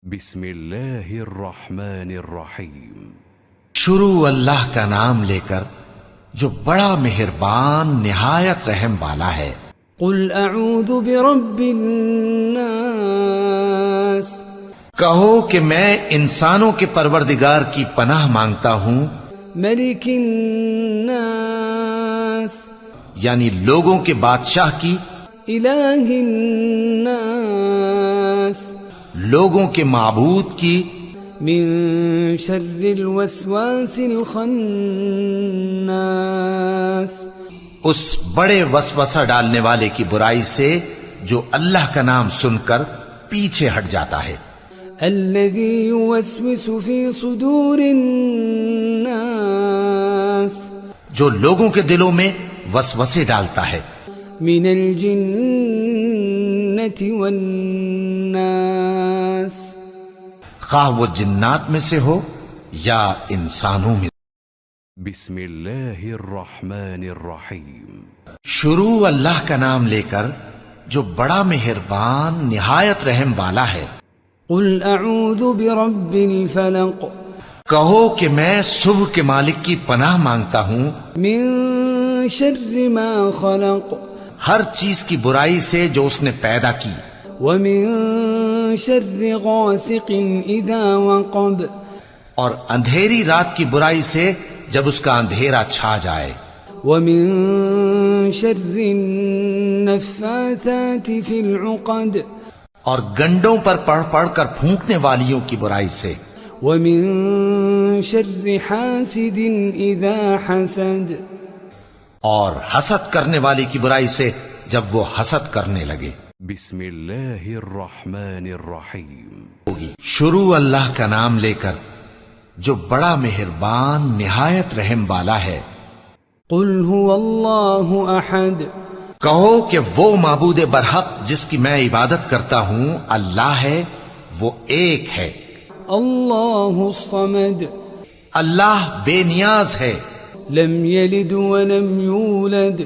بسم اللہ الرحمن الرحیم۔ شروع اللہ کا نام لے کر جو بڑا مہربان نہایت رحم والا ہے۔ قل اعوذ برب الناس، کہو کہ میں انسانوں کے پروردگار کی پناہ مانگتا ہوں، ملک الناس، یعنی لوگوں کے بادشاہ کی، الہ الناس، لوگوں کے معبود کی، من شر الوسواس الخناس، اس بڑے وسوسہ ڈالنے والے کی برائی سے جو اللہ کا نام سن کر پیچھے ہٹ جاتا ہے۔ الذي يوسوس في صدور الناس، جو لوگوں کے دلوں میں وسوسے ڈالتا ہے۔ من الجنة والناس، خواہ وہ جنات میں سے ہو یا انسانوں میں۔ بسم اللہ الرحمن الرحیم۔ شروع اللہ کا نام لے کر جو بڑا مہربان نہایت رحم والا ہے۔ قل اعوذ برب الفلق، کہو کہ میں صبح کے مالک کی پناہ مانگتا ہوں، من شر ما خلق، ہر چیز کی برائی سے جو اس نے پیدا کی، ومن شر غاسق اذا وقب، اور اندھیری رات کی برائی سے جب اس کا اندھیرا چھا جائے، ومن شر النفاثات في العقد، اور گنڈوں پر پڑھ پڑھ کر پھونکنے والیوں کی برائی سے، ومن شر حاسد اذا حسد، اور حسد کرنے والی کی برائی سے جب وہ حسد کرنے لگے۔ بسم اللہ الرحمن الرحیم۔ شروع اللہ کا نام لے کر جو بڑا مہربان نہایت رحم والا ہے۔ قل هو اللہ احد، کہو کہ وہ معبود برحق جس کی میں عبادت کرتا ہوں اللہ ہے، وہ ایک ہے۔ اللہ الصمد، اللہ بے نیاز ہے، لم یلد ولم یولد،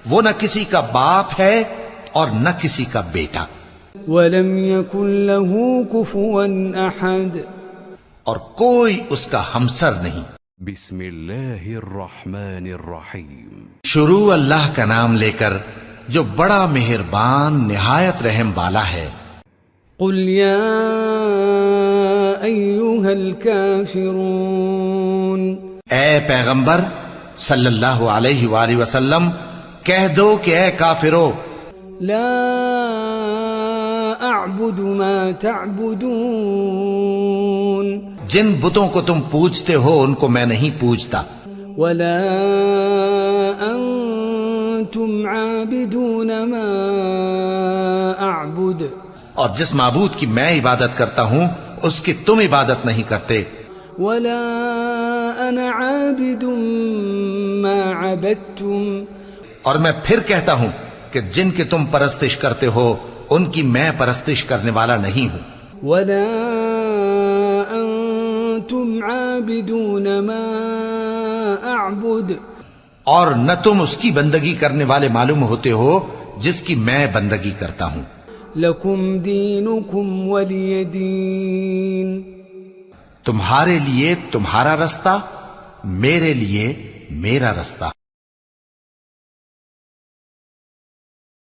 وہ نہ کسی کا باپ ہے اور نہ کسی کا بیٹا، ولم یکن له کفوا احد، اور کوئی اس کا ہمسر نہیں۔ بسم اللہ الرحمن الرحیم۔ شروع اللہ کا نام لے کر جو بڑا مہربان نہایت رحم والا ہے۔ قل یا ایھا الکافرون، اے پیغمبر صلی اللہ علیہ وآلہ وسلم کہہ دو کہ اے کافرو، لا اعبد ما تعبدون، جن بتوں کو تم پوجتے ہو ان کو میں نہیں پوجتا، ولا انتم عابدون ما اعبد، اور جس معبود کی میں عبادت کرتا ہوں اس کی تم عبادت نہیں کرتے، ولا انا عابد ما عبدتم، اور میں پھر کہتا ہوں کہ جن کی تم پرستش کرتے ہو ان کی میں پرستش کرنے والا نہیں ہوں، ولا انتم عابدون ما اعبد، اور نہ تم اس کی بندگی کرنے والے معلوم ہوتے ہو جس کی میں بندگی کرتا ہوں۔ لکم دینکم ولی دین، تمہارے لیے تمہارا رستہ، میرے لیے میرا رستہ۔